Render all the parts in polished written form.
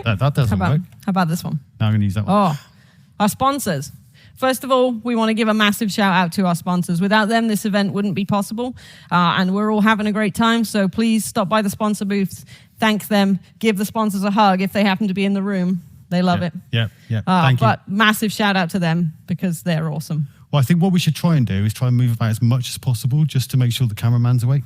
Ready? That doesn't work. How about this one? Now I'm going to use that one. Oh, our sponsors. First of all, we want to give a massive shout out to our sponsors. Without them, this event wouldn't be possible. And we're all having a great time. So please stop by the sponsor booths, thank them, give the sponsors a hug if they happen to be in the room. They love it. Yeah. Thank you. But massive shout out to them because they're awesome. Well, I think what we should try and do is try and move about as much as possible just to make sure the cameraman's awake.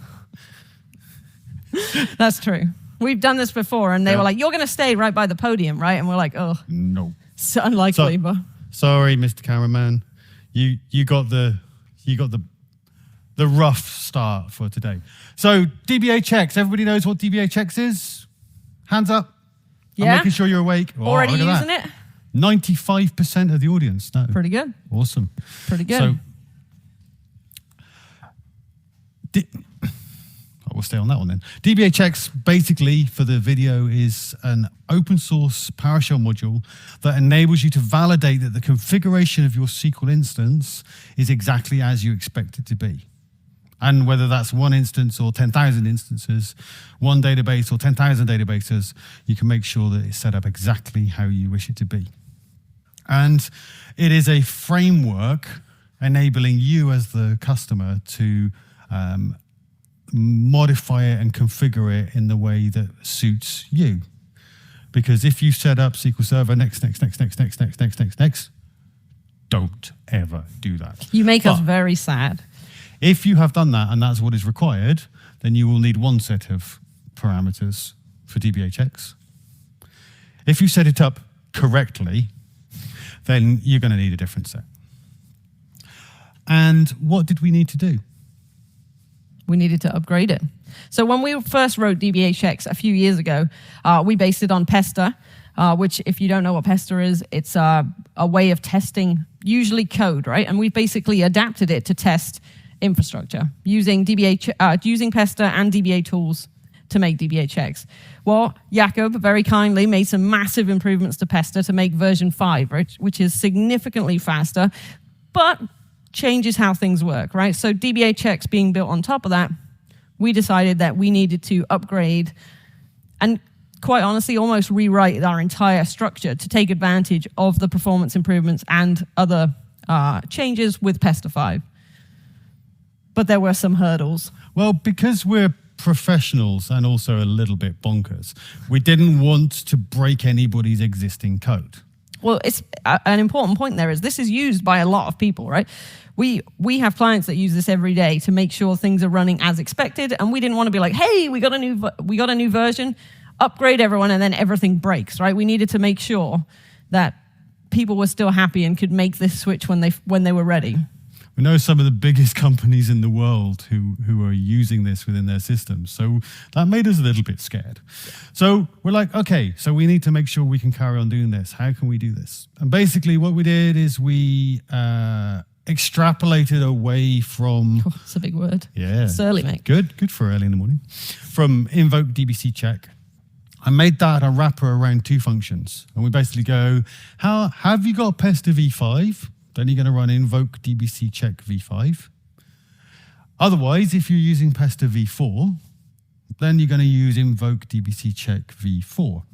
That's true. We've done this before, and they were like, "You're going to stay right by the podium, right?" And we're like, "Oh, no, it's unlikely." But sorry, Mr. Cameraman, you got the rough start for today. So DBHX, everybody knows what DBHX is? Hands up. Yeah. I'm making sure you're awake. Oh, already using it? 95% of the audience. No. Pretty good. Awesome. Pretty good. So, we'll stay on that one then. DBHX, basically, for the video, is an open source PowerShell module that enables you to validate that the configuration of your SQL instance is exactly as you expect it to be. And whether that's one instance or 10,000 instances, one database or 10,000 databases, you can make sure that it's set up exactly how you wish it to be. And it is a framework enabling you as the customer to modify it and configure it in the way that suits you. Because if you set up SQL Server next, don't ever do that. You make us very sad. If you have done that and that's what is required, then you will need one set of parameters for DBHX. If you set it up correctly, then you're going to need a different set. And what did we need to do? We needed to upgrade it. So when we first wrote DBHX a few years ago, we based it on Pester, which, if you don't know what Pester is, it's a way of testing usually code, right? And we basically adapted it to test infrastructure using Pester and DBA Tools to make DBHX. Well, Jakob very kindly made some massive improvements to Pester to make version 5, right, which is significantly faster, but changes how things work, right? So DBHX being built on top of that, we decided that we needed to upgrade and, quite honestly, almost rewrite our entire structure to take advantage of the performance improvements and other changes with Pester5. But there were some hurdles. Well, because we're professionals and also a little bit bonkers, we didn't want to break anybody's existing code. Well, it's an important point there is this is used by a lot of people, right? We have clients that use this every day to make sure things are running as expected, and we didn't want to be like, hey, we got a new version, upgrade everyone, and then everything breaks, right? We needed to make sure that people were still happy and could make this switch when they were ready. We know some of the biggest companies in the world who are using this within their systems. So that made us a little bit scared. So we're like, okay, so we need to make sure we can carry on doing this. How can we do this? And basically what we did is we extrapolated away from... Oh, it's a big word. Yeah. It's early, mate. Good for early in the morning. From invoke dbccheck. I made that a wrapper around two functions. And we basically go, have you got Pester v5? Then you're going to run invoke dbccheck v5. Otherwise, if you're using Pester v4, then you're going to use invoke dbccheck v4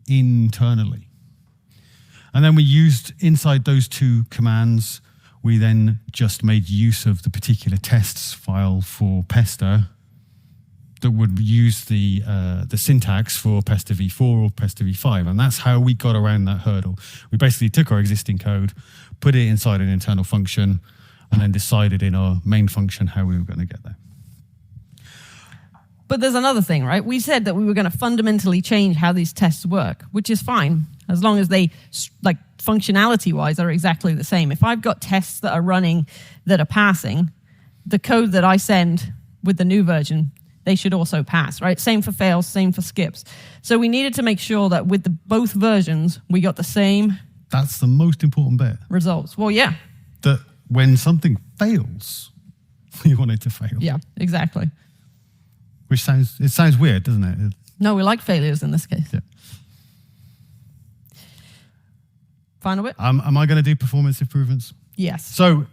internally. And then we used, inside those two commands, we then just made use of the particular tests file for Pester that would use the syntax for Pester v4 or Pester v5. And that's how we got around that hurdle. We basically took our existing code, put it inside an internal function, and then decided in our main function how we were going to get there. But there's another thing, right? We said that we were going to fundamentally change how these tests work, which is fine, as long as they, like, functionality-wise, are exactly the same. If I've got tests that are running that are passing, the code that I send with the new version, they should also pass, right? Same for fails, same for skips. So we needed to make sure that with both versions, we got the same... That's the most important bit. Results. Well, yeah. That when something fails, you want it to fail. Yeah, exactly. Which sounds weird, doesn't it? No, we like failures in this case. Yeah. Final bit? Am I going to do performance improvements? Yes. So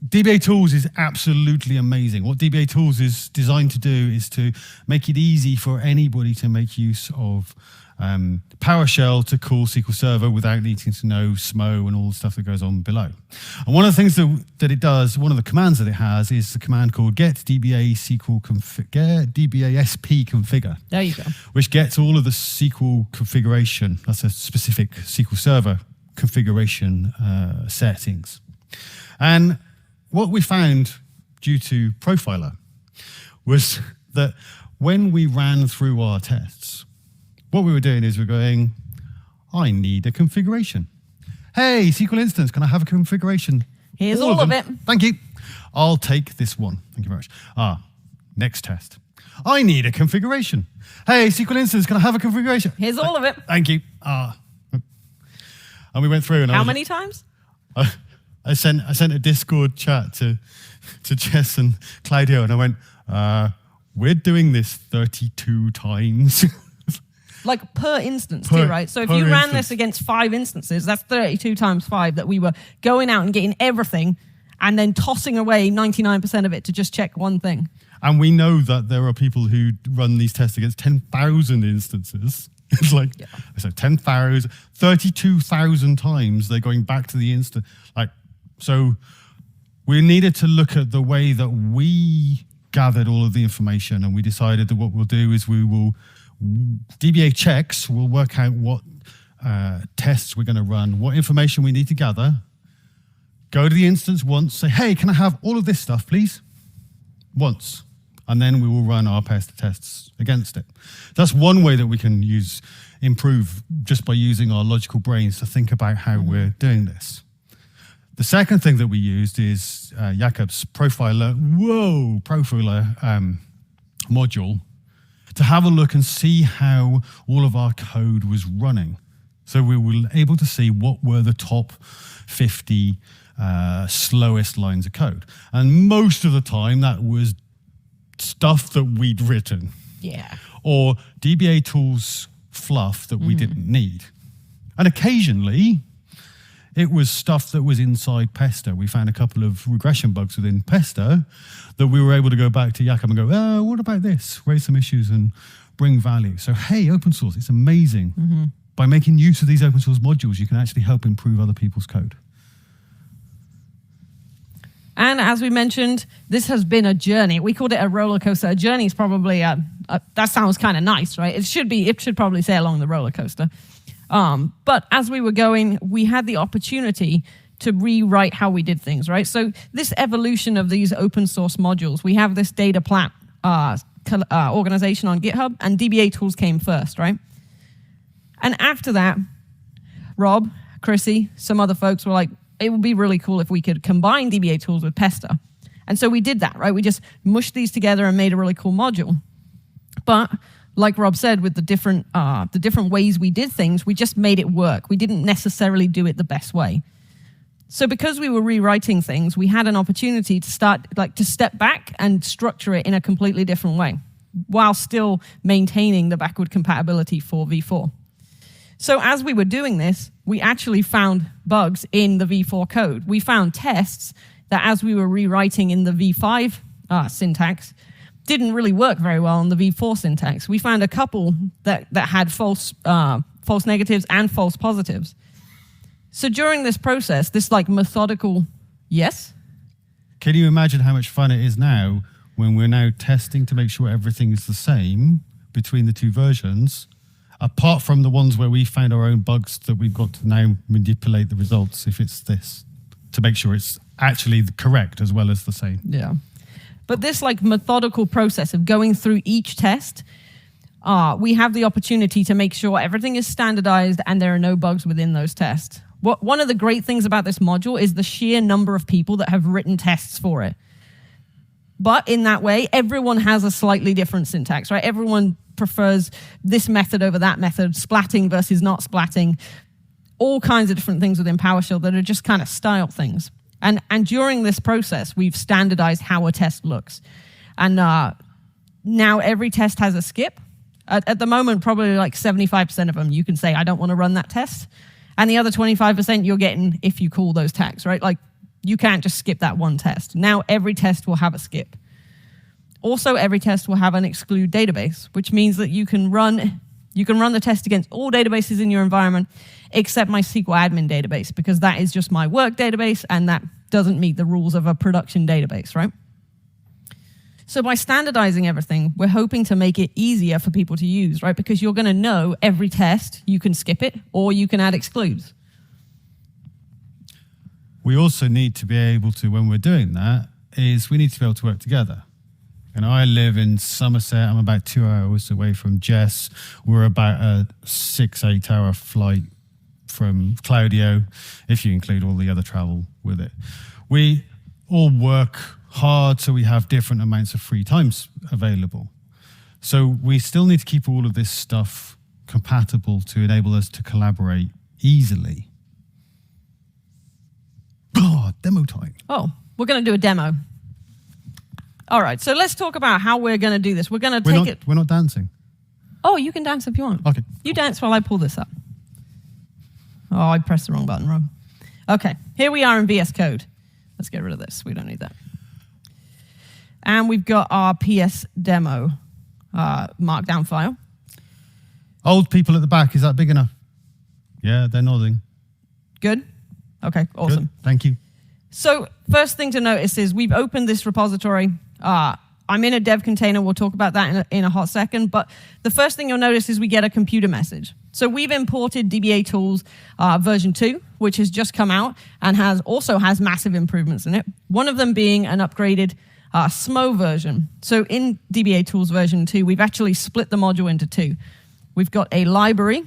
DBA Tools is absolutely amazing. What DBA Tools is designed to do is to make it easy for anybody to make use of PowerShell to call SQL Server without needing to know SMO and all the stuff that goes on below. And one of the things that it does, one of the commands that it has, is the command called get dbasp.configure. There you go. Which gets all of the SQL configuration. That's a specific SQL Server configuration settings. And what we found due to Profiler was that when we ran through our tests, what we were doing is we're going, I need a configuration. Hey, SQL instance, can I have a configuration? Here's all of it. Thank you. I'll take this one. Thank you very much. Next test. I need a configuration. Hey, SQL instance, can I have a configuration? Here's all of it. Thank you. And we went through. And How many times? I sent a Discord chat to Jess and Claudio, and I went, we're doing this 32 times. Like per instance too, right? So if you ran this against 5 instances, that's 32 times 5 that we were going out and getting everything and then tossing away 99% of it to just check one thing. And we know that there are people who run these tests against 10,000 instances. It's like, so 10,000, 32,000 times they're going back to the instance. So we needed to look at the way that we gathered all of the information, and we decided that what we'll do is DBHX will work out what tests we're going to run, what information we need to gather, go to the instance once, say, hey, can I have all of this stuff, please? Once. And then we will run our Pester tests against it. That's one way that we can improve just by using our logical brains to think about how we're doing this. The second thing that we used is Jakob's Profiler module to have a look and see how all of our code was running. So we were able to see what were the top 50 slowest lines of code. And most of the time that was stuff that we'd written. Yeah. Or DBA Tools fluff that we didn't need. And occasionally, it was stuff that was inside Pester. We found a couple of regression bugs within Pester that we were able to go back to Jakob and go, what about this? Raise some issues and bring value. So, hey, open source, it's amazing. By making use of these open source modules, you can actually help improve other people's code. And as we mentioned, this has been a journey. We called it a roller coaster. A journey is probably that sounds kind of nice, right? It should probably say along the roller coaster. But as we were going, we had the opportunity to rewrite how we did things, right? So this evolution of these open source modules, we have this data plat organization on GitHub, and DBA Tools came first, right? And after that, Rob, Chrissy, some other folks were like, it would be really cool if we could combine DBA Tools with Pester. And so we did that, right? We just mushed these together and made a really cool module. But like Rob said, with the different ways we did things, we just made it work. We didn't necessarily do it the best way. So because we were rewriting things, we had an opportunity to step back and structure it in a completely different way, while still maintaining the backward compatibility for v4. So as we were doing this, we actually found bugs in the v4 code. We found tests that as we were rewriting in the v5 syntax, didn't really work very well in the v4 syntax. We found a couple that had false negatives and false positives. So during this process, this methodical, yes? Can you imagine how much fun it is now when we're now testing to make sure everything is the same between the two versions, apart from the ones where we found our own bugs that we've got to now manipulate the results if it's this, to make sure it's actually correct as well as the same. Yeah. But this methodical process of going through each test, we have the opportunity to make sure everything is standardized and there are no bugs within those tests. One of the great things about this module is the sheer number of people that have written tests for it. But in that way, everyone has a slightly different syntax, right? Everyone prefers this method over that method, splatting versus not splatting, all kinds of different things within PowerShell that are just kind of style things. And during this process, we've standardized how a test looks. And now every test has a skip. At the moment, probably 75% of them, you can say, I don't want to run that test. And the other 25% you're getting if you call those tags, right? You can't just skip that one test. Now every test will have a skip. Also, every test will have an exclude database, which means that you can You can run the test against all databases in your environment except my SQL admin database, because that is just my work database and that doesn't meet the rules of a production database, right? So by standardizing everything, we're hoping to make it easier for people to use, right? Because you're going to know every test, you can skip it or you can add excludes. We also need to be able to, when we're doing that, is we need to be able to work together. And I live in Somerset. I'm about 2 hours away from Jess. We're about a 6-8 hour flight from Claudio, if you include all the other travel with it. We all work hard, so we have different amounts of free times available. So we still need to keep all of this stuff compatible to enable us to collaborate easily. Oh, demo time. Oh, we're going to do a demo. All right, so let's talk about how we're going to do this. We're going to take it. We're not dancing. Oh, you can dance if you want. Okay. You dance while I pull this up. Oh, I pressed the wrong button, Rob. Okay, here we are in VS Code. Let's get rid of this. We don't need that. And we've got our PS demo markdown file. Old people at the back, is that big enough? Yeah, they're nodding. Good? Okay, awesome. Good. Thank you. So first thing to notice is we've opened this repository. I'm in a dev container. We'll talk about that in a hot second. But the first thing you'll notice is we get a computer message. So we've imported DBA Tools version 2, which has just come out and also has massive improvements in it. One of them being an upgraded SMO version. So in DBA Tools version 2, we've actually split the module into 2. We've got a library,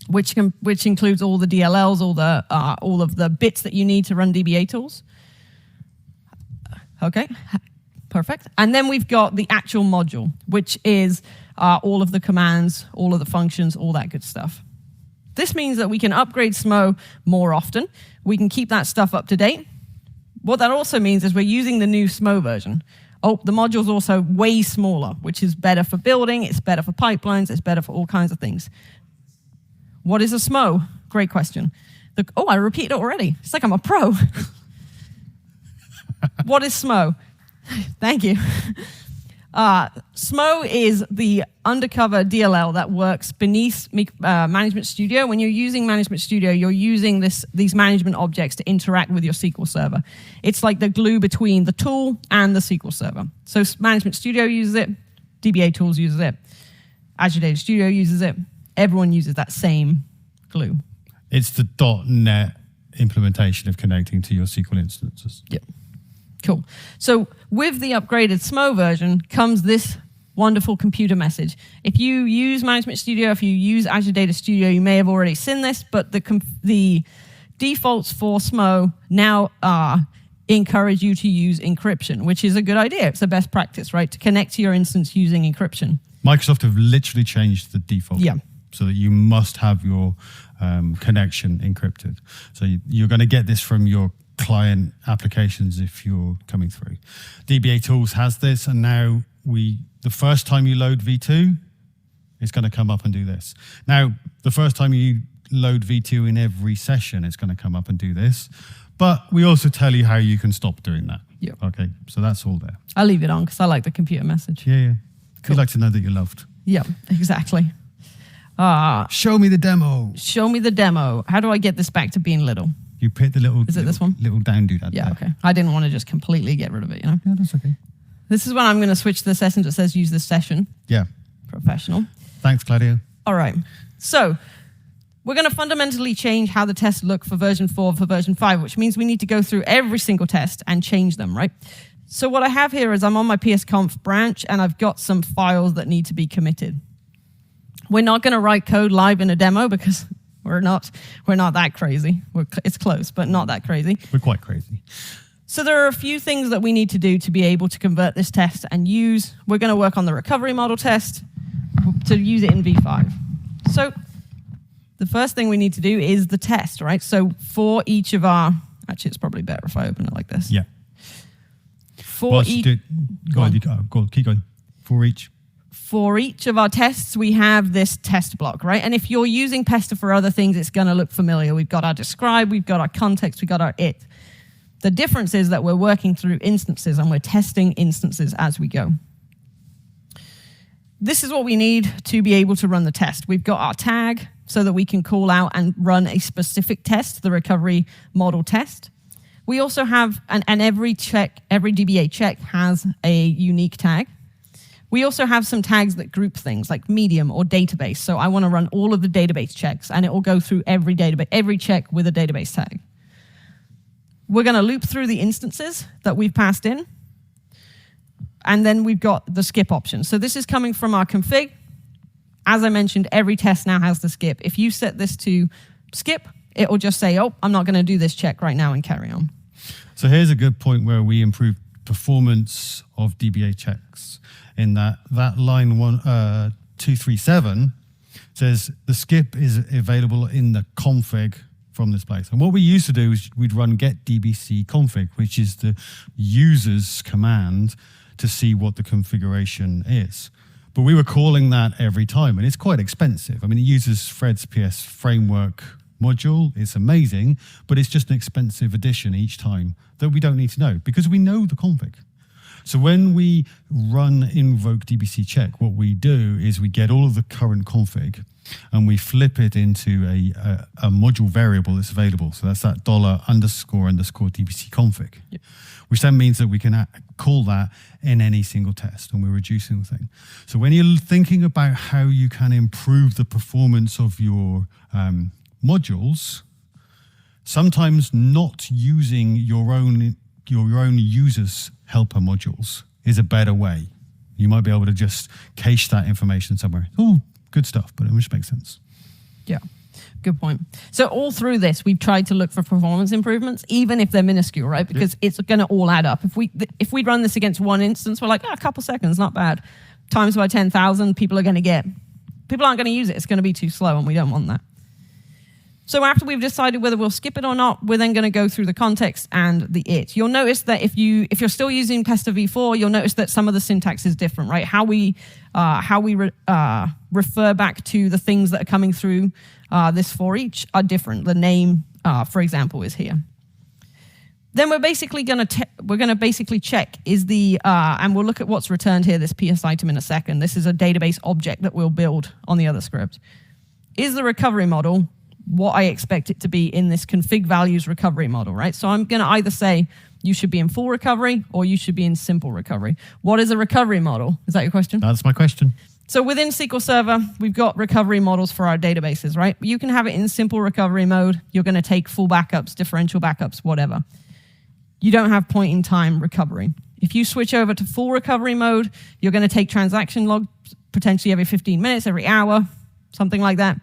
which includes all the DLLs, all of the bits that you need to run DBA Tools. Okay, perfect. And then we've got the actual module, which is all of the commands, all of the functions, all that good stuff. This means that we can upgrade SMO more often. We can keep that stuff up to date. What that also means is we're using the new SMO version. Oh, the module's also way smaller, which is better for building, it's better for pipelines, it's better for all kinds of things. What is a SMO? Great question. Oh, I repeated it already. It's like I'm a pro. What is SMO? Thank you. SMO is the undercover DLL that works beneath Management Studio. When you're using Management Studio, you're using these management objects to interact with your SQL Server. It's like the glue between the tool and the SQL Server. So Management Studio uses it, DBA Tools uses it, Azure Data Studio uses it. Everyone uses that same glue. It's the .NET implementation of connecting to your SQL instances. Yep. Cool. So with the upgraded SMO version comes this wonderful computer message. If you use Management Studio, if you use Azure Data Studio, you may have already seen this, but the defaults for SMO now encourage you to use encryption, which is a good idea. It's a best practice, right? To connect to your instance using encryption. Microsoft have literally changed the default. Yeah. So that you must have your connection encrypted. So you're going to get this from your client applications if you're coming through. DBA Tools has this, and now the first time you load V2, it's going to come up and do this. Now, the first time you load V2 in every session, it's going to come up and do this. But we also tell you how you can stop doing that. Yep. Okay, so that's all there. I'll leave it on because I like the computer message. Yeah. Cool. We'd like to know that you're loved. Yeah, exactly. Show me the demo. Show me the demo. How do I get this back to being little? You pick the little... Is it this one? Little down doodad. Yeah, okay. I didn't want to just completely get rid of it, you know? Yeah, that's okay. This is when I'm going to switch to the session that says use this session. Yeah. Professional. Thanks, Claudio. All right. So we're going to fundamentally change how the tests look for version 4 for version 5, which means we need to go through every single test and change them, right? So what I have here is I'm on my PSConf branch, and I've got some files that need to be committed. We're not going to write code live in a demo because we're not that crazy. It's close, but not that crazy. We're quite crazy. So there are a few things that we need to do to be able to convert this test and use. We're going to work on the recovery model test to use it in V5. So the first thing we need to do is the test, right? So for each of our... Actually, it's probably better if I open it like this. Yeah. For each... Go on, keep going. For each... For each of our tests, we have this test block, right? And if you're using Pester for other things, it's going to look familiar. We've got our describe, we've got our context, we've got our it. The difference is that we're working through instances and we're testing instances as we go. This is what we need to be able to run the test. We've got our tag so that we can call out and run a specific test, the recovery model test. We also have, and every DBA check has a unique tag. We also have some tags that group things like medium or database. So I want to run all of the database checks, and it will go through every check with a database tag. We're going to loop through the instances that we've passed in. And then we've got the skip option. So this is coming from our config. As I mentioned, every test now has the skip. If you set this to skip, it will just say, oh, I'm not going to do this check right now and carry on. So here's a good point where we improve performance of DBHX in that line 237 says the skip is available in the config from this place. And what we used to do is we'd run get dbcconfig, which is the user's command to see what the configuration is. But we were calling that every time, and it's quite expensive. I mean, it uses Fred's PS framework module. It's amazing, but it's just an expensive addition each time that we don't need to know because we know the config. So when we run invoke dbcheck, what we do is we get all of the current config and we flip it into a module variable that's available. So that's that $__dbcconfig, which then means that we can call that in any single test, and we're reducing the thing. So when you're thinking about how you can improve the performance of your modules, sometimes not using your own users' helper modules is a better way. You might be able to just cache that information somewhere. Oh, good stuff, but it just makes sense. Yeah, good point. So all through this, we've tried to look for performance improvements, even if they're minuscule, right? Because it's going to all add up. If we run this against one instance, we're like, a couple seconds, not bad. Times by 10,000, people aren't going to use it. It's going to be too slow, and we don't want that. So after we've decided whether we'll skip it or not, we're then going to go through the context and the it. You'll notice that if you're still using Pester v4, you'll notice that some of the syntax is different, right? How we refer back to the things that are coming through this for each are different. The name, for example, is here. Then we're basically going to check and we'll look at what's returned here, this PS item in a second. This is a database object that we'll build on the other script. Is the recovery model what I expect it to be in this config values recovery model, right? So I'm going to either say you should be in full recovery or you should be in simple recovery. What is a recovery model? Is that your question? That's my question. So within SQL Server, we've got recovery models for our databases, right? You can have it in simple recovery mode. You're going to take full backups, differential backups, whatever. You don't have point in time recovery. If you switch over to full recovery mode, you're going to take transaction logs potentially every 15 minutes, every hour, something like that.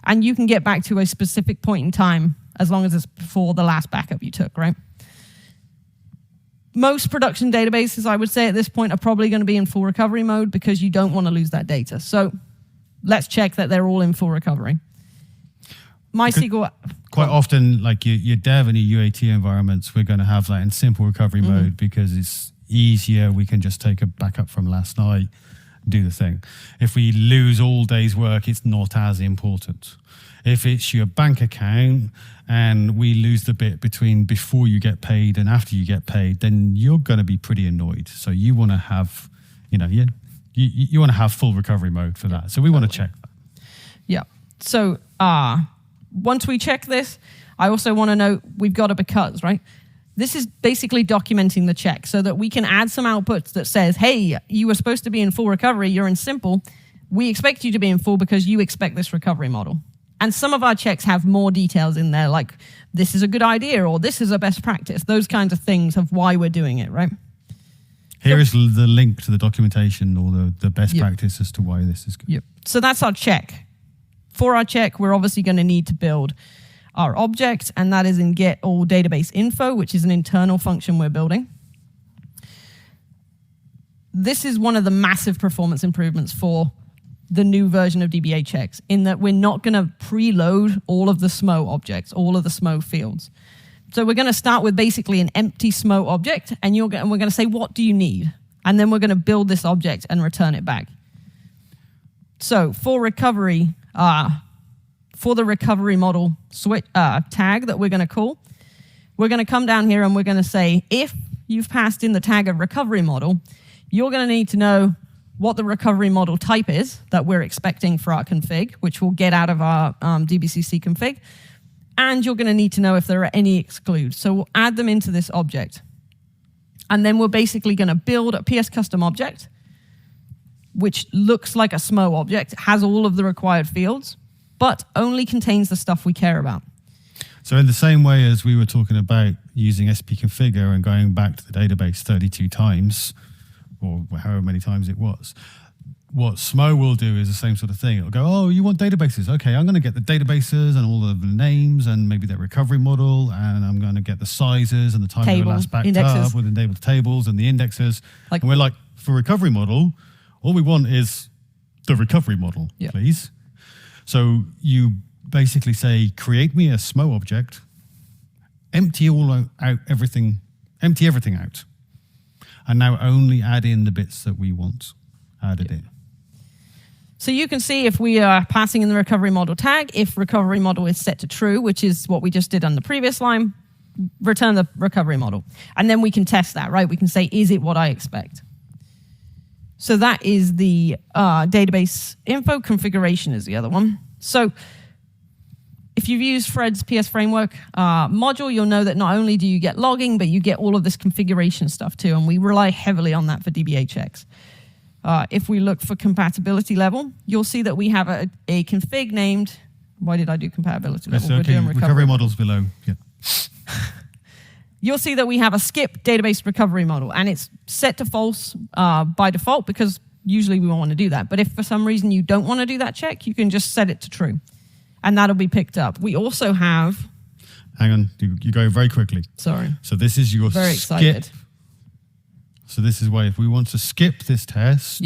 And you can get back to a specific point in time as long as it's before the last backup you took, right? Most production databases, I would say at this point, are probably going to be in full recovery mode because you don't want to lose that data. So let's check that they're all in full recovery. MySQL... Quite often, like your dev and your UAT environments, we're going to have that in simple recovery mode because it's easier. We can just take a backup from last night, do the thing. If we lose all day's work, it's not as important. If it's your bank account and we lose the bit between before you get paid and after you get paid, then you're going to be pretty annoyed. So you want to have, you want to have full recovery mode for that. So we want to check that. Yeah. So once we check this, I also want to know we've got a because, right? This is basically documenting the check so that we can add some outputs that says, hey, you were supposed to be in full recovery, you're in simple. We expect you to be in full because you expect this recovery model. And some of our checks have more details in there, like this is a good idea or this is a best practice. Those kinds of things of why we're doing it, right? Here is the link to the documentation or the best practice as to why this is good. Yep. So that's our check. For our check, we're obviously going to need to build our object, and that is in get all database info, which is an internal function we're building. This is one of the massive performance improvements for the new version of DBHX, in that we're not going to preload all of the SMO objects, all of the SMO fields. So we're going to start with basically an empty SMO object, and we're going to say, what do you need? And then we're going to build this object and return it back. So for recovery, for the recovery model tag that we're going to call, we're going to come down here and we're going to say, if you've passed in the tag of recovery model, you're going to need to know what the recovery model type is that we're expecting for our config, which we'll get out of our dbcc config. And you're going to need to know if there are any excludes. So we'll add them into this object. And then we're basically going to build a PS custom object, which looks like a SMO object, has all of the required fields, but only contains the stuff we care about. So in the same way as we were talking about using SPConfigure and going back to the database 32 times, or however many times it was, what SMO will do is the same sort of thing. It'll go, oh, you want databases? Okay, I'm going to get the databases and all of the names and maybe their recovery model, and I'm going to get the sizes and the time they were last backed up with enabled tables and the indexes. And we're like, for recovery model, all we want is the recovery model, please. So you basically say, create me a SMO object, empty everything out, and now only add in the bits that we want added in. So you can see if we are passing in the recovery model tag, if recovery model is set to true, which is what we just did on the previous line, return the recovery model. And then we can test that, right? We can say, is it what I expect? So that is the database info. Configuration is the other one. So if you've used Fred's PS framework module, you'll know that not only do you get logging, but you get all of this configuration stuff too. And we rely heavily on that for DBHX. If we look for compatibility level, you'll see that we have a config named, why did I do compatibility level? We're doing recovery models below. Yeah. You'll see that we have a skip database recovery model, and it's set to false by default because usually we won't want to do that. But if for some reason you don't want to do that check, you can just set it to true, and that'll be picked up. We also have... Hang on, you go very quickly. Sorry. So this is your very skip. Excited. So this is why if we want to skip this test,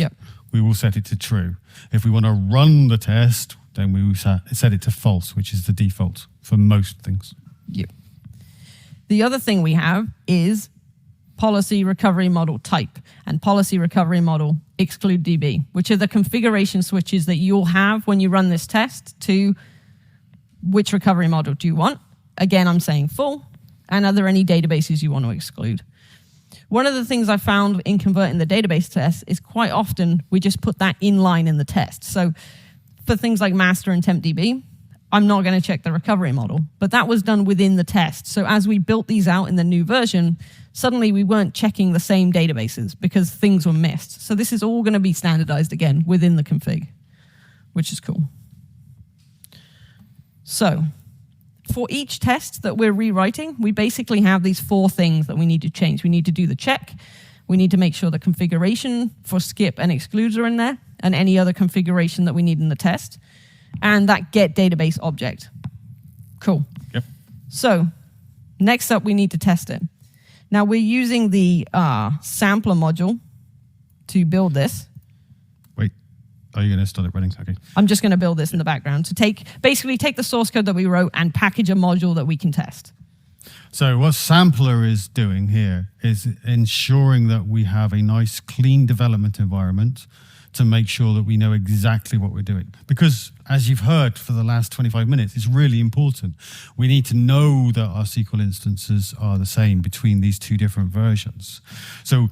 we will set it to true. If we want to run the test, then we will set it to false, which is the default for most things. Yep. The other thing we have is policy recovery model type and policy recovery model exclude DB, which are the configuration switches that you'll have when you run this test to which recovery model do you want. Again, I'm saying full. And are there any databases you want to exclude? One of the things I found in converting the database test is quite often we just put that inline in the test. So for things like master and tempdb, I'm not going to check the recovery model, but that was done within the test. So as we built these out in the new version, suddenly we weren't checking the same databases because things were missed. So this is all going to be standardized again within the config, which is cool. So for each test that we're rewriting, we basically have these 4 things that we need to change. We need to do the check. We need to make sure the configuration for skip and excludes are in there, and any other configuration that we need in the test, and that get database object. Cool. Yep. So next up, we need to test it. Now we're using the sampler module to build this. Wait, are you going to start it running? Okay. I'm just going to build this in the background to basically take the source code that we wrote and package a module that we can test. So what Sampler is doing here is ensuring that we have a nice, clean development environment to make sure that we know exactly what we're doing. Because as you've heard for the last 25 minutes, it's really important. We need to know that our SQL instances are the same between these 2 different versions. So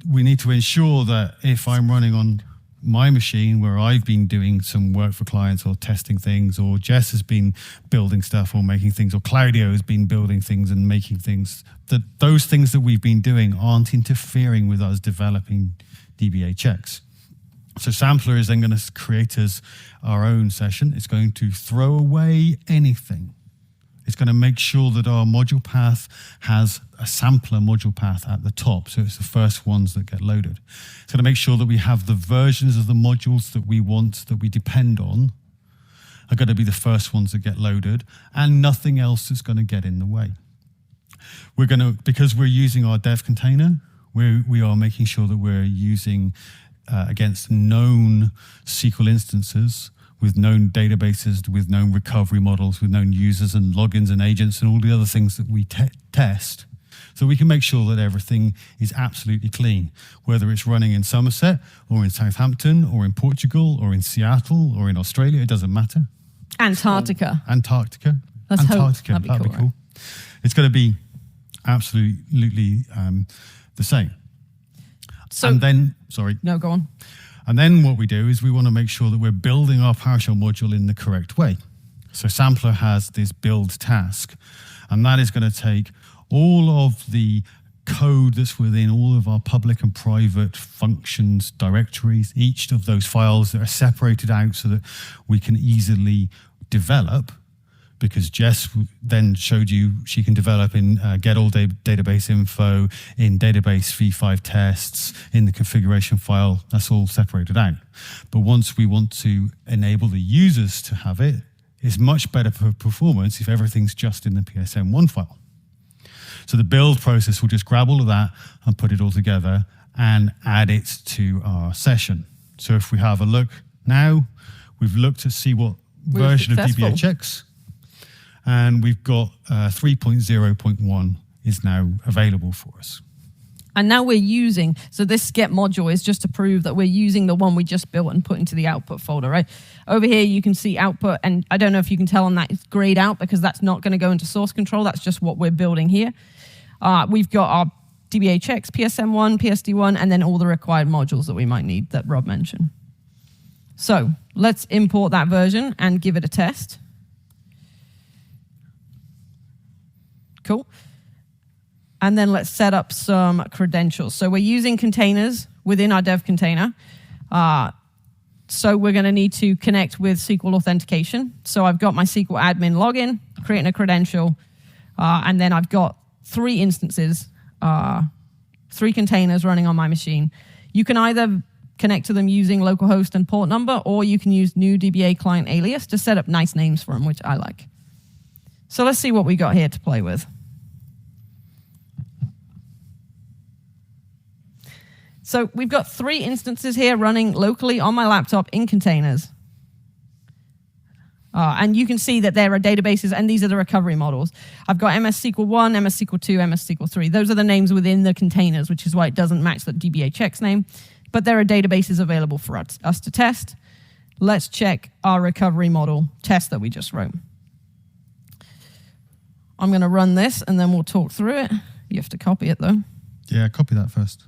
we need to ensure that if I'm running on my machine where I've been doing some work for clients or testing things, or Jess has been building stuff or making things, or Claudio has been building things and making things, that those things that we've been doing aren't interfering with us developing DBHX. So Sampler is then going to create us our own session. It's going to throw away anything. It's going to make sure that our module path has a sampler module path at the top. So it's the first ones that get loaded. It's going to make sure that we have the versions of the modules that we want, that we depend on, are going to be the first ones that get loaded, and nothing else is going to get in the way. We're going to, because we're using our dev container, we are making sure that we're using against known SQL instances with known databases, with known recovery models, with known users and logins and agents and all the other things that we test. So we can make sure that everything is absolutely clean, whether it's running in Somerset or in Southampton or in Portugal or in Seattle or in Australia, it doesn't matter. Antarctica. Let's Antarctica, hope. That'd be cool. Right? It's going to be absolutely the same. So, and then, sorry. No, go on. And then what we do is we want to make sure that we're building our PowerShell module in the correct way. So Sampler has this build task, and that is going to take all of the code that's within all of our public and private functions directories, each of those files that are separated out so that we can easily develop, because Jess then showed you she can develop in get all database info, in database v5 tests, in the configuration file. That's all separated out. But once we want to enable the users to have it, it's much better for performance if everything's just in the PSM1 file. So the build process will just grab all of that and put it all together and add it to our session. So if we have a look now, we've looked to see what version of DBHX, and we've got 3.0.1 is now available for us. And now we're using, so this get module is just to prove that we're using the one we just built and put into the output folder, right? Over here, you can see output, and I don't know if you can tell on that, it's grayed out because that's not going to go into source control. That's just what we're building here. We've got our DBHX, PSM1, PSD1, and then all the required modules that we might need that Rob mentioned. So let's import that version and give it a test. Cool. And then let's set up some credentials. So we're using containers within our dev container. So we're going to need to connect with SQL authentication. So I've got my SQL admin login, creating a credential, and then I've got 3 instances, 3 containers running on my machine. You can either connect to them using localhost and port number, or you can use new DBA client alias to set up nice names for them, which I like. So let's see what we got here to play with. So we've got 3 instances here running locally on my laptop in containers. And you can see that there are databases, and these are the recovery models. I've got MS SQL 1, MS SQL 2, MS SQL 3. Those are the names within the containers, which is why it doesn't match the DBHX name. But there are databases available for us to test. Let's check our recovery model test that we just wrote. I'm going to run this, and then we'll talk through it. You have to copy it, though. Yeah, copy that first.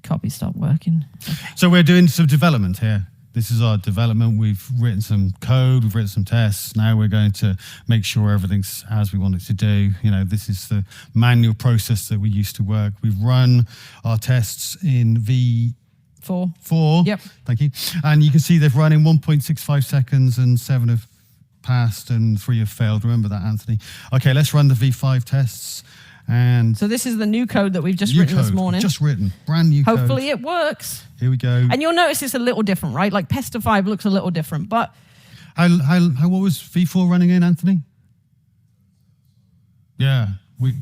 Copy stopped working. Okay. So we're doing some development here. This is our development. We've written some code, we've written some tests. Now we're going to make sure everything's as we want it to do. You know, this is the manual process that we used to work. We've run our tests in V4. Yep. Thank you. And you can see they've run in 1.65 seconds, and 7 have passed and 3 have failed. Remember that, Anthony? Okay, let's run the V5 tests. And so this is the new code that we've just written this morning. Just written, brand new code. Hopefully it works. Here we go. And you'll notice it's a little different, right? Like Pester5 looks a little different, but what was V4 running in, Anthony? Yeah, we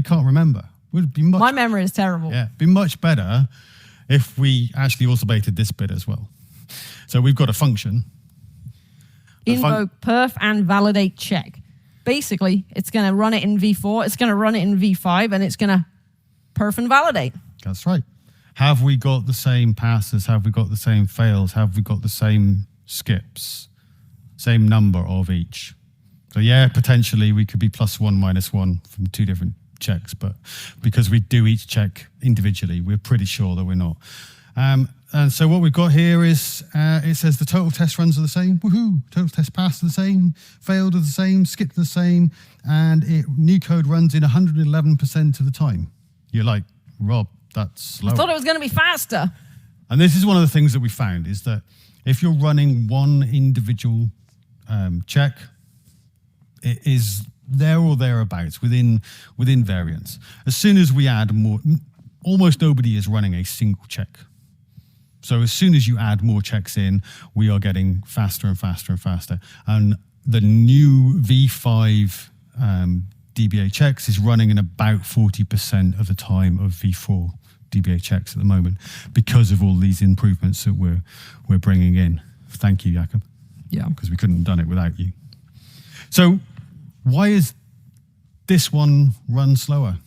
can't remember. Would be much. My memory is terrible. Yeah, be much better if we actually automated this bit as well. So we've got a function. Invoke perf and validate check. Basically, it's going to run it in V4, it's going to run it in V5, and it's going to perf and validate. That's right. Have we got the same passes? Have we got the same fails? Have we got the same skips? Same number of each? So yeah, potentially we could be +1, -1 from 2 different checks, but because we do each check individually, we're pretty sure that we're not. And so what we've got here is, it says the total test runs are the same. Woohoo! Total test passed are the same, failed are the same, skipped are the same, and new code runs in 111% of the time. You're like, Rob, that's slow. I thought it was going to be faster. And this is one of the things that we found, is that if you're running one individual check, it is there or thereabouts within variance. As soon as we add more, almost nobody is running a single check. So as soon as you add more checks in, we are getting faster and faster and faster. And the new V5 DBHX is running in about 40% of the time of V4 DBHX at the moment, because of all these improvements that we're bringing in. Thank you, Jakob. Yeah. Because we couldn't have done it without you. So why is this one run slower?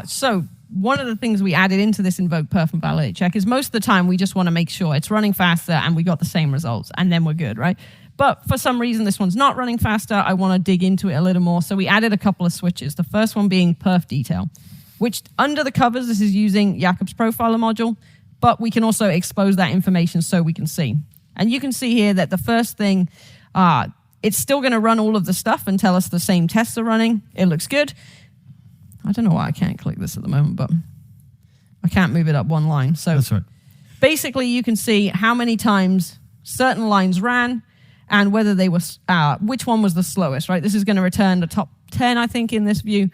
So one of the things we added into this invoke perf and validate check is most of the time we just want to make sure it's running faster and we got the same results, and then we're good, right? But for some reason, this one's not running faster. I want to dig into it a little more. So we added a couple of switches. The first one being perf detail. which under the covers, this is using Jakob's profiler module, but we can also expose that information so we can see. And you can see here that the first thing, it's still going to run all of the stuff and tell us the same tests are running. It looks good. I don't know why I can't click this at the moment, but I can't move it up one line. So That's right. basically, you can see how many times certain lines ran and whether they were, which one was the slowest, right? This is going to return the top 10, I think, in this view.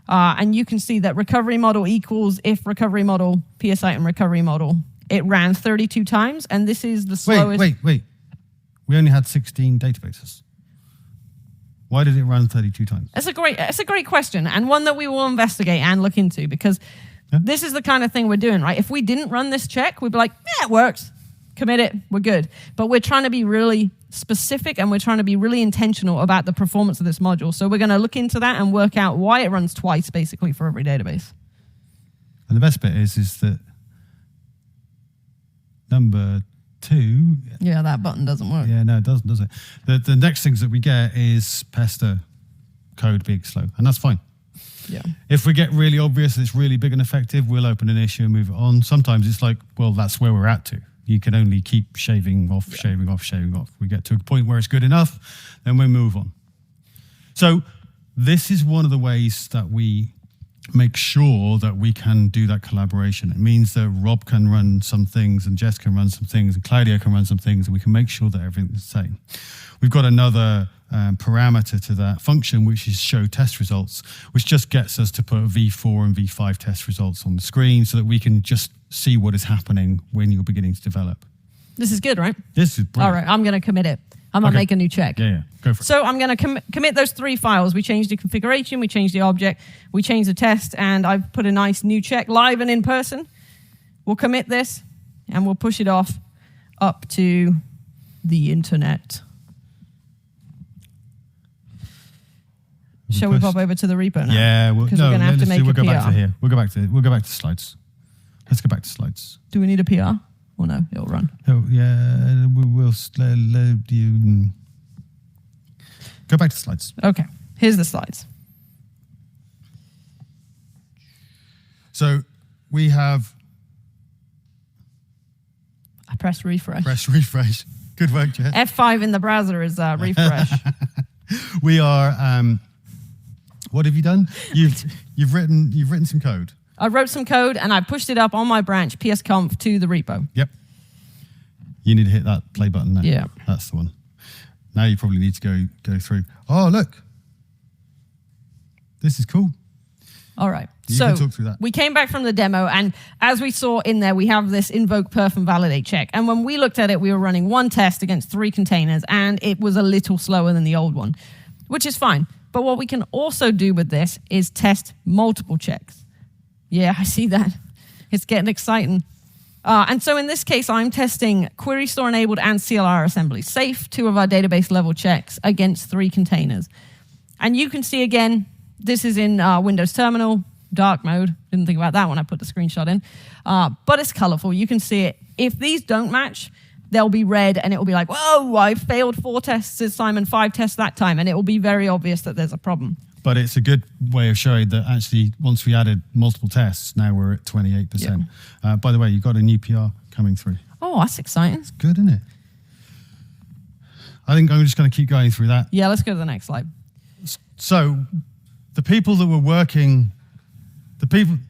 And you can see that recovery model equals if recovery model, PS item recovery model. It ran 32 times, and this is the slowest. Wait. We only had 16 databases. Why did it run 32 times? It's a great question, and one that we will investigate and look into, because this is the kind of thing we're doing, right? If we didn't run this check, we'd be like, yeah, it works. Commit it, we're good. But we're trying to be really specific, and we're trying to be really intentional about the performance of this module. So we're going to look into that and work out why it runs twice, basically, for every database. And the best bit is that number 2. Yeah, that button doesn't work. Yeah, no, it doesn't, does it? The next things that we get is Pester code being slow, and that's fine. Yeah. If we get really obvious that it's really big and effective, we'll open an issue and move it on. Sometimes it's like, well, that's where we're at to. You can only keep shaving off. We get to a point where it's good enough, then we move on. So this is one of the ways that we make sure that we can do that collaboration. It means that Rob can run some things and Jess can run some things and Claudio can run some things, and we can make sure that everything's the same. We've got another parameter to that function, which is show test results, which just gets us to put V4 and V5 test results on the screen so that we can just see what is happening when you're beginning to develop. This is good, right? This is brilliant. All right, I'm going to commit it. I'm going to make a new check. Yeah, go for it. So I'm going to commit those 3 files. We changed the configuration, we changed the object, we changed the test, and I've put a nice new check live and in person. We'll commit this, and we'll push it off up to the internet. Shall we pop over to the repo now? Yeah, because we're going to have to make a PR. We'll go back to here. We'll go back to slides. Let's go back to slides. Do we need a PR? Or no, it'll run. Oh yeah, we'll load you. Go back to slides. Okay, here's the slides. So we have. I press refresh. Press refresh. Good work, Jess. F5 in the browser is refresh. We are. What have you done? You've written some code. I wrote some code and I pushed it up on my branch PSConf to the repo. Yep. You need to hit that play button there. Yeah. That's the one. Now you probably need to go through. Oh, look. This is cool. All right. You can talk through that. We came back from the demo, and as we saw in there, we have this invoke perf and validate check. And when we looked at it, we were running 1 test against 3 containers, and it was a little slower than the old one, which is fine. But what we can also do with this is test multiple checks. Yeah, I see that. It's getting exciting. And so in this case, I'm testing query store enabled and CLR assembly safe, 2 of our database level checks against 3 containers. And you can see again, this is in Windows Terminal, dark mode. Didn't think about that when I put the screenshot in. But it's colorful. You can see it. If these don't match, they'll be red and it will be like, whoa, I failed 4 tests this time and 5 tests that time. And it will be very obvious that there's a problem. But it's a good way of showing that actually once we added multiple tests, now we're at 28%. Yeah. By the way, you've got a new PR coming through. Oh, that's exciting. It's good, isn't it? I think I'm just going to keep going through that. Yeah, let's go to the next slide. So the people that were working, I'm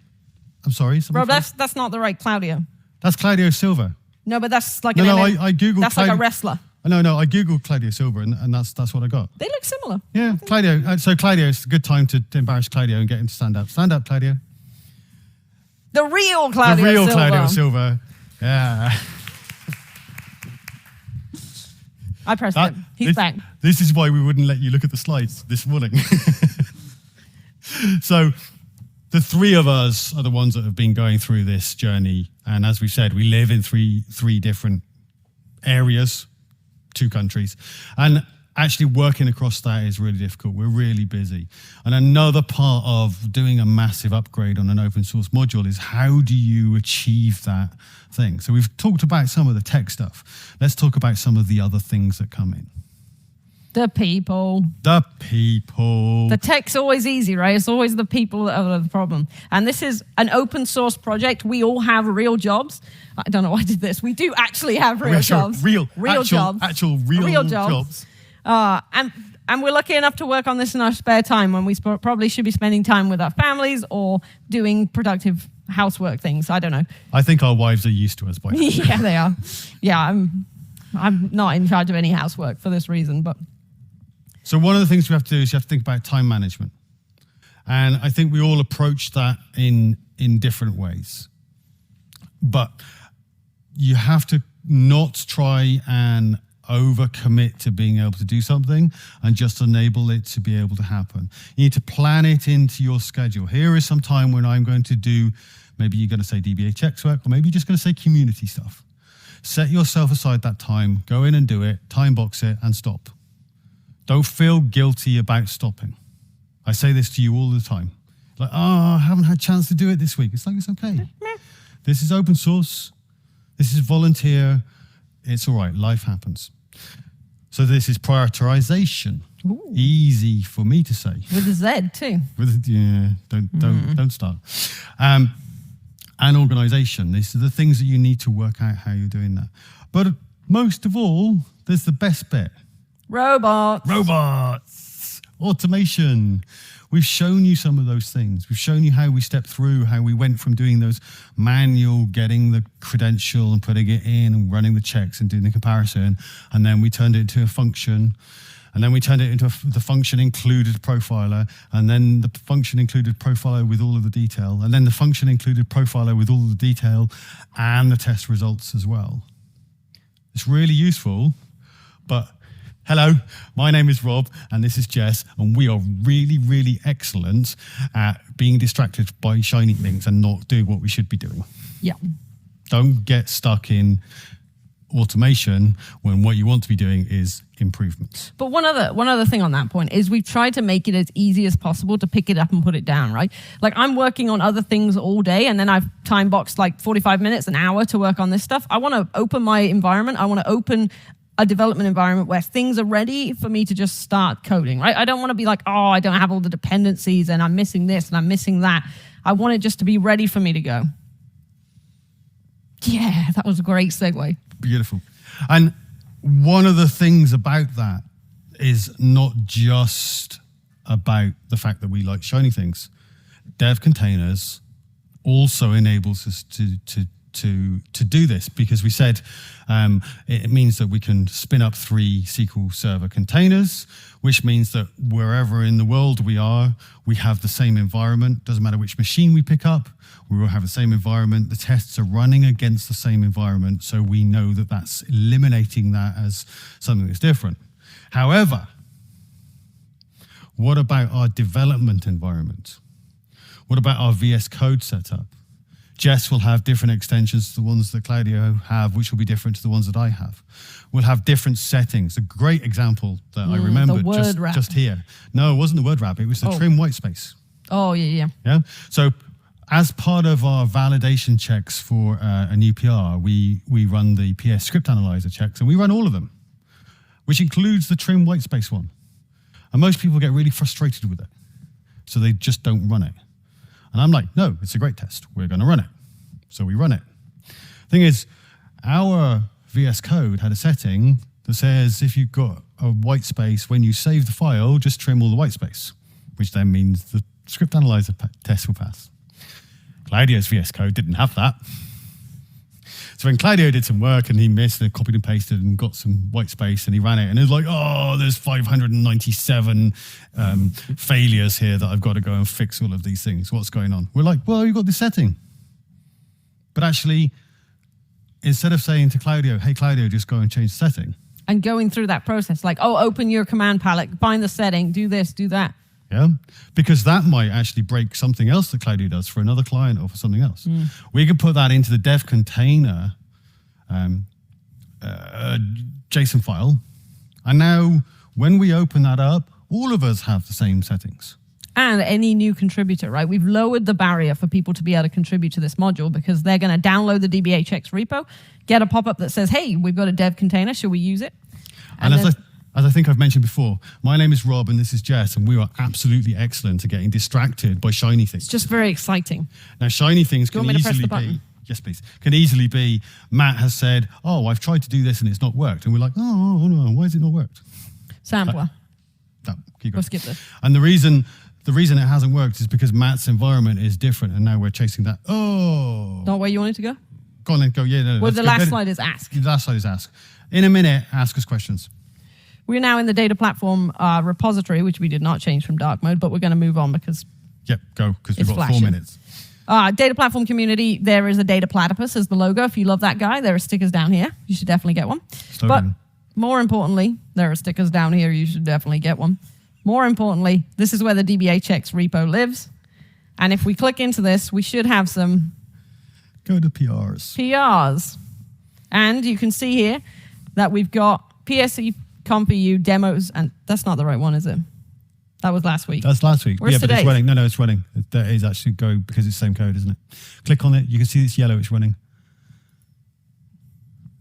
sorry. Rob, that's not the right Claudio. That's Claudio Silva. No, but that's like I Googled that's like a wrestler. No, I Googled Claudio Silva, and that's what I got. They look similar. Yeah, Claudio. So Claudio, it's a good time to embarrass Claudio and get him to stand up. Stand up, Claudio. The real Claudio Silva. The real Claudio Silva. Yeah. I pressed it. He's back. This is why we wouldn't let you look at the slides this morning. So the 3 of us are the ones that have been going through this journey. And as we said, we live in three different areas, 2 countries. And actually working across that is really difficult. We're really busy. And another part of doing a massive upgrade on an open source module is how do you achieve that thing? So we've talked about some of the tech stuff. Let's talk about some of the other things that come in. The people. The people. The tech's always easy, right? It's always the people that are the problem. And this is an open source project. We all have real jobs. I don't know why I did this. We do actually have real jobs. Real jobs. Actual real jobs. And we're lucky enough to work on this in our spare time when we probably should be spending time with our families or doing productive housework things. I don't know. I think our wives are used to us by now. Yeah, they are. Yeah, I'm not in charge of any housework for this reason, but... So one of the things we have to do is you have to think about time management. And I think we all approach that in different ways. But you have to not try and overcommit to being able to do something and just enable it to be able to happen. You need to plan it into your schedule. Here is some time when I'm going to do, maybe you're going to say DBHX work, or maybe you're just going to say community stuff. Set yourself aside that time, go in and do it, time box it, and stop. Don't feel guilty about stopping. I say this to you all the time. Like, I haven't had a chance to do it this week. It's like, it's okay. This is open source. This is volunteer. It's all right. Life happens. So this is prioritization. Ooh. Easy for me to say. With a Z too. Don't start. And organization. These are the things that you need to work out how you're doing that. But most of all, there's the best bit. Robots. Automation. We've shown you some of those things. We've shown you how we stepped through, how we went from doing those manual, getting the credential and putting it in and running the checks and doing the comparison. And then we turned it into a function. And then we turned it into the function included profiler. And then the function included profiler with all of the detail. And then the function included profiler with all of the detail and the test results as well. It's really useful, but hello, my name is Rob, and this is Jess, and we are really, really excellent at being distracted by shiny things and not doing what we should be doing. Yeah. Don't get stuck in automation when what you want to be doing is improvements. But one other thing on that point is we've tried to make it as easy as possible to pick it up and put it down, right? Like I'm working on other things all day and then I've time boxed like 45 minutes, an hour to work on this stuff. I want to open my environment. I want to open a development environment where things are ready for me to just start coding, right? I don't want to be like, I don't have all the dependencies and I'm missing this and I'm missing that. I want it just to be ready for me to go. Yeah, that was a great segue. Beautiful. And one of the things about that is not just about the fact that we like shiny things. Dev containers also enables us to do this because we said it means that we can spin up 3 SQL Server containers, which means that wherever in the world we are, we have the same environment. Doesn't matter which machine we pick up, we will have the same environment. The tests are running against the same environment, so we know that that's eliminating that as something that's different. However, what about our development environment? What about our VS Code setup? Jess will have different extensions to the ones that Claudio have, which will be different to the ones that I have. We'll have different settings. A great example that I remember just here. No, it wasn't the word wrap. It was the trim white space. Oh, yeah. Yeah. So as part of our validation checks for a new PR, we run the PS script analyzer checks, and we run all of them, which includes the trim white space one. And most people get really frustrated with it, so they just don't run it. And I'm like, no, it's a great test. We're going to run it. So we run it. Thing is, our VS Code had a setting that says if you've got a white space, when you save the file, just trim all the white space, which then means the script analyzer test will pass. Claudio's VS Code didn't have that. So when Claudio did some work and he missed and copied and pasted and got some white space and he ran it and it was like, there's 597 failures here that I've got to go and fix all of these things. What's going on? We're like, well, you've got this setting. But actually, instead of saying to Claudio, hey, Claudio, just go and change the setting. And going through that process, like, open your command palette, find the setting, do this, do that. Yeah, because that might actually break something else that Claudio does for another client or for something else. We can put that into the dev container JSON file. And now when we open that up, all of us have the same settings. And any new contributor, right? We've lowered the barrier for people to be able to contribute to this module because they're going to download the DBHX repo, get a pop-up that says, hey, we've got a dev container, should we use it? And As I think I've mentioned before, my name is Rob and this is Jess, and we are absolutely excellent at getting distracted by shiny things. It's just very exciting. Now, shiny things Do you can want me to press easily the button? be, yes please, can easily be, Matt has said, oh, I've tried to do this and it's not worked. And we're like, oh no, why has it not worked? Sampler. No, keep We'll going. skip this. And the reason it hasn't worked is because Matt's environment is different, and now we're chasing that. Oh. Not where you wanted to go? Go on then, go, yeah, no. Well, that's the good. last slide is ask. The last slide is ask. In a minute, ask us questions. We're now in the data platform repository, which we did not change from dark mode, but we're going to move on because Yep, go, because we've It's got flashing. 4 minutes. data platform community, there is a data platypus as the logo. If you love that guy, there are stickers down here. You should definitely get one. Slogan. But more importantly, there are stickers down here. You should definitely get one. More importantly, this is where the DBHX repo lives. And if we click into this, we should have some Go to PRs. PRs. And you can see here that we've got PSConfEU demos, and that's not the right one, is it? That was last week. That's last week. Where's yeah, but today's? it's running. No, it's running. That is actually go because it's the same code, isn't it? Click on it. You can see it's yellow. It's running.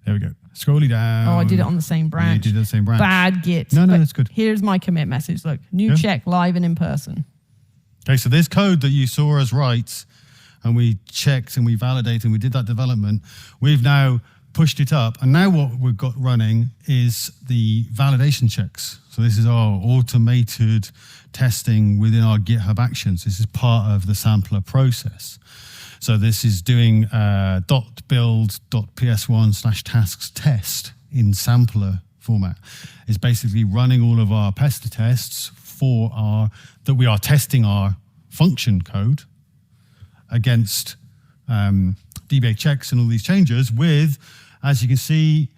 There we go. Scrolling down. Oh, I did it on the same branch. Yeah, you did it on the same branch. Bad git. No, But that's good. Here's my commit message. Look, new Yeah. check live and in person. Okay, so this code that you saw us write, and we checked and we validated and we did that development, we've now pushed it up. And now what we've got running is the validation checks. So this is our automated testing within our GitHub Actions. This is part of the sampler process. So this is doing .build.ps1/tasks test in sampler format. It's basically running all of our Pester tests that we are testing our function code against dbachecks and all these changes with, as you can see,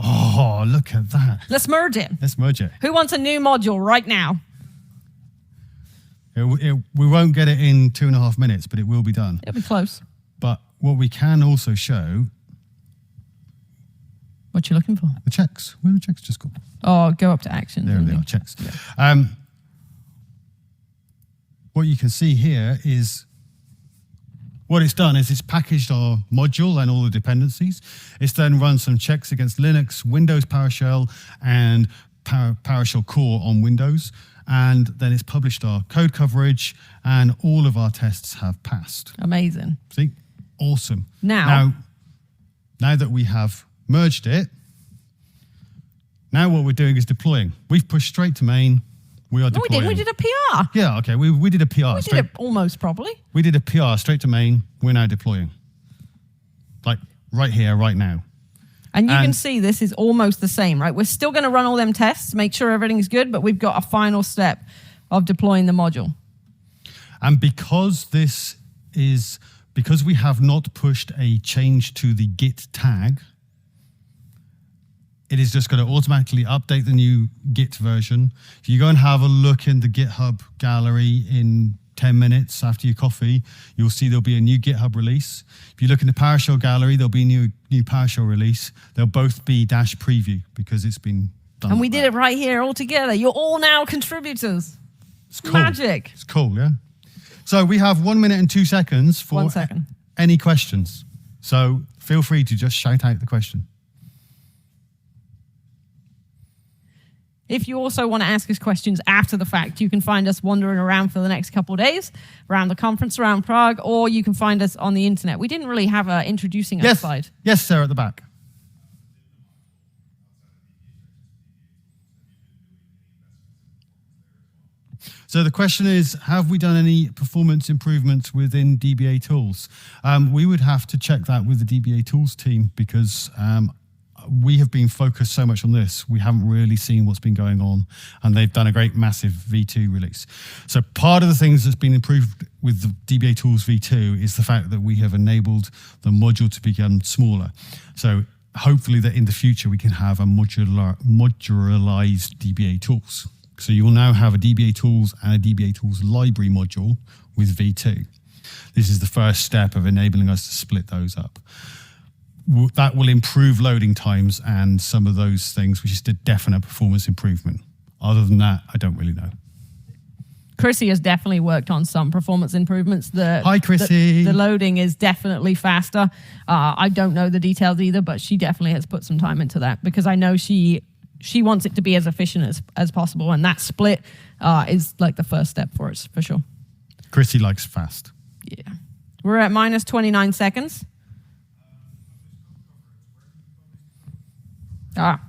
oh, look at that. Let's merge it. Let's merge it. Who wants a new module right now? We won't get it in 2.5 minutes, but it will be done. It'll be close. But what we can also show, What you looking for? the checks. Where are the checks just gone? Oh, go up to actions. There and they you- are, checks. What you can see here is what it's done is it's packaged our module and all the dependencies. It's then run some checks against Linux, Windows PowerShell, and PowerShell Core on Windows. And then it's published our code coverage, and all of our tests have passed. Amazing. See? Awesome. Now that we have merged it, now what we're doing is deploying. We've pushed straight to main. We are No, we deploying. didn't. We did a PR. Yeah, okay. We did a PR. We did it almost properly. We did a PR straight to main. We're now deploying. Like right here, right now. And you can And- see this is almost the same, right? We're still going to run all them tests, make sure everything's good, but we've got a final step of deploying the module. And because we have not pushed a change to the Git tag, it is just going to automatically update the new Git version. If you go and have a look in the GitHub gallery in 10 minutes after your coffee, you'll see there'll be a new GitHub release. If you look in the PowerShell gallery, there'll be a new PowerShell release. They'll both be dash preview because it's been done. And we like did it right here all together. You're all now contributors. It's cool. Magic. It's cool, yeah? So we have 1 minute and 2 seconds for 1 second. any questions. So feel free to just shout out the question. If you also want to ask us questions after the fact, you can find us wandering around for the next couple of days, around the conference, around Prague, or you can find us on the internet. We didn't really have a introducing us Yes, slide. yes, Sarah at the back. So the question is, have we done any performance improvements within DBA Tools? We would have to check that with the DBA Tools team because we have been focused so much on this. We haven't really seen what's been going on, and they've done a great massive V2 release. So part of the things that's been improved with the DBA Tools V2 is the fact that we have enabled the module to become smaller. So hopefully that in the future we can have a modularized DBA Tools. So you will now have a DBA Tools and a DBA Tools library module with V2. This is the first step of enabling us to split those up. That will improve loading times and some of those things, which is a definite performance improvement. Other than that, I don't really know. Chrissy has definitely worked on some performance improvements. Hi, Chrissy. The loading is definitely faster. I don't know the details either, but she definitely has put some time into that because I know she she wants it to be as efficient as possible, and that split is like the first step for us, for sure. Chrissy likes fast. Yeah. We're at minus 29 seconds.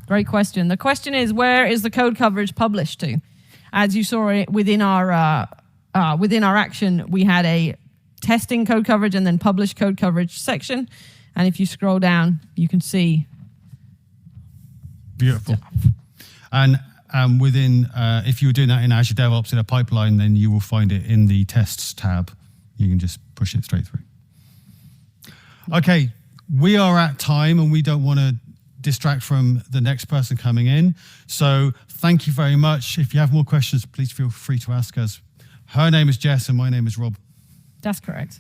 Great question. The question is, where is the code coverage published to? As you saw within our action, we had a testing code coverage and then published code coverage section. And if you scroll down, you can see. Beautiful. And within, if you were doing that in Azure DevOps in a pipeline, then you will find it in the tests tab. You can just push it straight through. Okay, we are at time and we don't want to distract from the next person coming in. So thank you very much. If you have more questions, please feel free to ask us. Her name is Jess and my name is Rob. That's correct.